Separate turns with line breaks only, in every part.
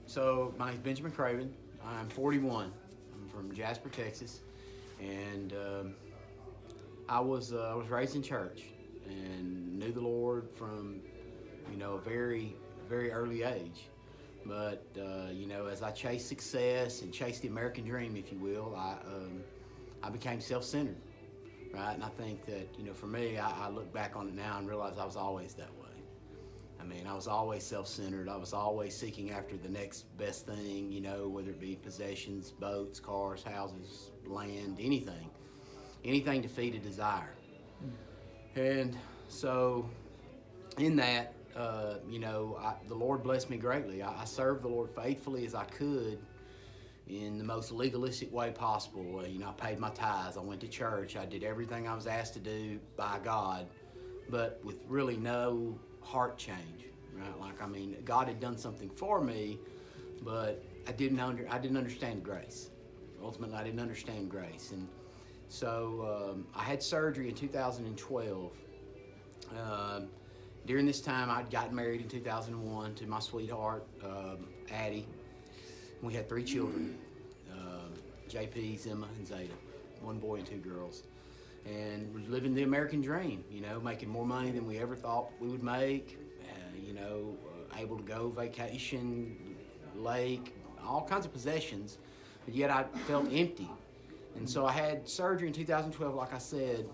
So my name's Benjamin Craven. I'm 41. I'm from Jasper, Texas, and I was raised in church and knew the Lord from a very early age. But as I chased success and chased the American dream, if you will, I became self-centered, right? And I think that for me, I look back on it now and realize I was always that way. I mean, I was always self-centered. I was always seeking after the next best thing, whether it be possessions, boats, cars, houses, land, anything to feed a desire. And so, in that, the Lord blessed me greatly. I served the Lord faithfully as I could in the most legalistic way possible. I paid my tithes. I went to church. I did everything I was asked to do by God, but with really no heart change. Right? Like, I mean, God had done something for me, but I didn't understand grace. Ultimately, I didn't understand grace, and so I had surgery in 2012. Uh, During this time, I'd gotten married in 2001 to my sweetheart, Addie. We had 3 children, JP, Zimma, and Zeta, one boy and 2 girls. And was living the American dream, making more money than we ever thought we would make, able to go vacation, lake, all kinds of possessions, but yet I felt empty. And so I had surgery in 2012, like I said,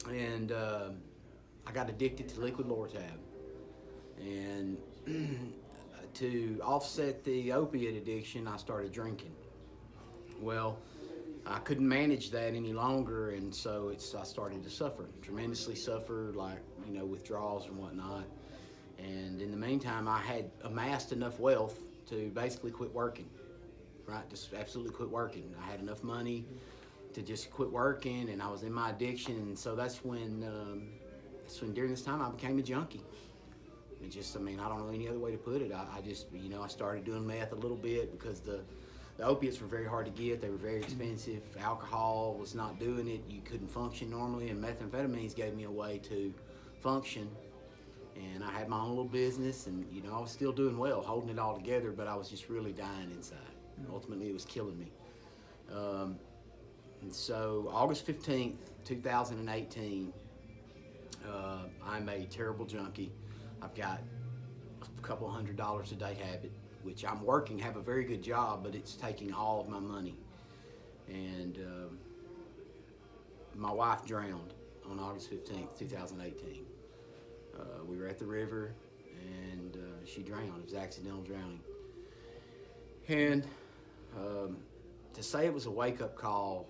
and I got addicted to liquid Lortab. And to offset the opiate addiction, I started drinking. Well, I couldn't manage that any longer, and so I started to suffer, tremendously suffer, like, withdrawals and whatnot. And in the meantime, I had amassed enough wealth to basically quit working, right? Just absolutely quit working. I had enough money to just quit working, and I was in my addiction, and so that's when during this time I became a junkie. I don't know any other way to put it. I just, I started doing meth a little bit because the opiates were very hard to get. They were very expensive. Alcohol was not doing it. You couldn't function normally, and methamphetamines gave me a way to function. And I had my own little business, and I was still doing well, holding it all together, but I was just really dying inside. Ultimately, it was killing me. And so August 15th, 2018, I'm a terrible junkie. I've got a couple $100 a day habit, which I'm working, have a very good job, but it's taking all of my money. And my wife drowned on August 15th, 2018. We were at the river, and she drowned. It was accidental drowning. And to say it was a wake-up call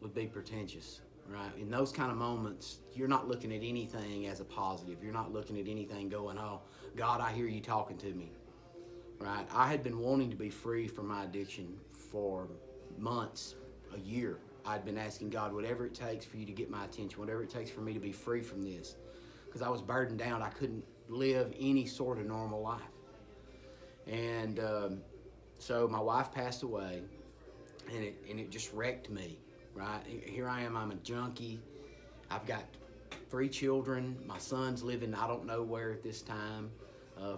would be pretentious, right? In those kind of moments, you're not looking at anything as a positive. You're not looking at anything going, oh, God, I hear you talking to me, right? I had been wanting to be free from my addiction for months, a year. I'd been asking God, whatever it takes for you to get my attention, whatever it takes for me to be free from this, because I was burdened down. I couldn't live any sort of normal life. And so my wife passed away, and it just wrecked me, right? Here I am, I'm a junkie. I've got 3 children. My son's living I don't know where at this time,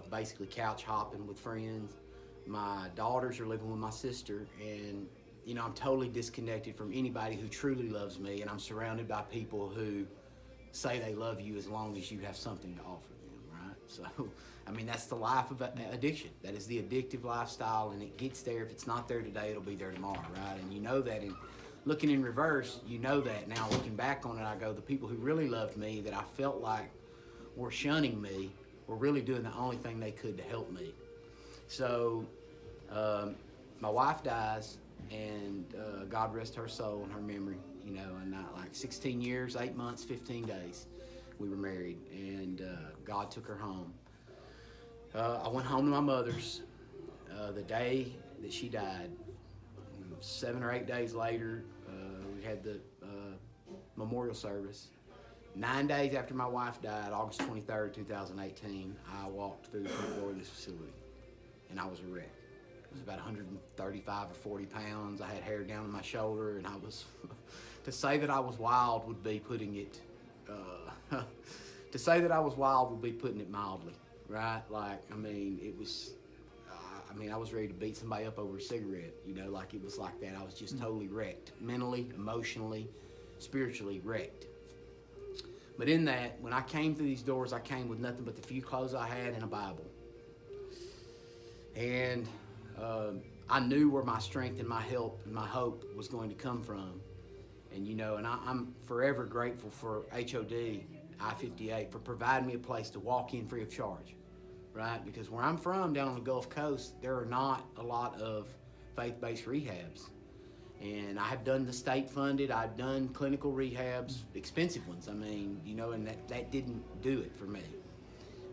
basically couch hopping with friends. My daughters are living with my sister, and I'm totally disconnected from anybody who truly loves me, and I'm surrounded by people who say they love you as long as you have something to offer them, right? So, that's the life of addiction. That is the addictive lifestyle, and it gets there. If it's not there today, it'll be there tomorrow, right? And you know that. And looking in reverse, you know that. Now, looking back on it, I go, the people who really loved me, that I felt like were shunning me, were really doing the only thing they could to help me. So, my wife dies, and God rest her soul and her memory, and like 16 years, 8 months, 15 days, we were married, and God took her home. I went home to my mother's the day that she died. 7 or 8 days later, we had the memorial service. 9 days after my wife died, August 23rd, 2018, I walked through the front door of this facility, and I was a wreck. I was about 135 or 40 pounds. I had hair down on my shoulder, and I was, to say that I was wild would be putting it, mildly, right? Like, it was, mean, I was ready to beat somebody up over a cigarette, like it was like that. I was just totally wrecked, mentally, emotionally, spiritually wrecked. But in that, when I came through these doors, I came with nothing but the few clothes I had and a Bible. And I knew where my strength and my help and my hope was going to come from. And, I'm forever grateful for HOD, I-58, for providing me a place to walk in free of charge, right? Because where I'm from, down on the Gulf Coast, there are not a lot of faith-based rehabs. And I have done the state-funded, I've done clinical rehabs, expensive ones, and that didn't do it for me.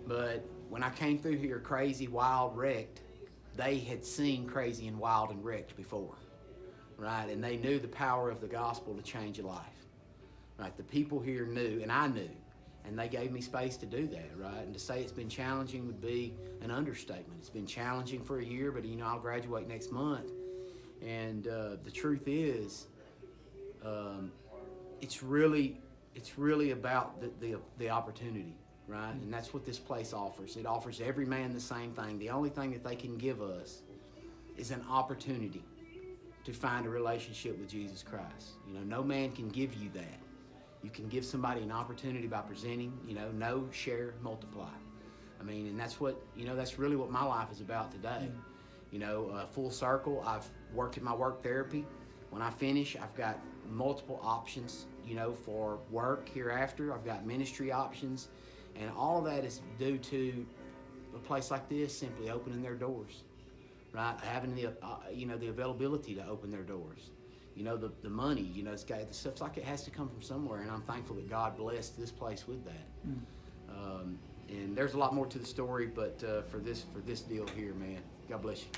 But when I came through here crazy, wild, wrecked, they had seen crazy and wild and wrecked before, right? And they knew the power of the gospel to change a life, right? The people here knew, and I knew, and they gave me space to do that, right? And to say it's been challenging would be an understatement. It's been challenging for a year, but I'll graduate next month. And the truth is, it's really about the opportunity, right? And that's what this place offers. It offers every man the same thing. The only thing that they can give us is an opportunity to find a relationship with Jesus Christ. No man can give you that. You can give somebody an opportunity by presenting, know, share, multiply. And that's what, that's really what my life is about today. Full circle. I've worked at my work therapy. When I finish, I've got multiple options, for work hereafter. I've got ministry options, and all of that is due to a place like this simply opening their doors, right? Having the, the availability to open their doors. The money, it's got the stuff's like it has to come from somewhere, and I'm thankful that God blessed this place with that. And there's a lot more to the story, but for this deal here, man, God bless you.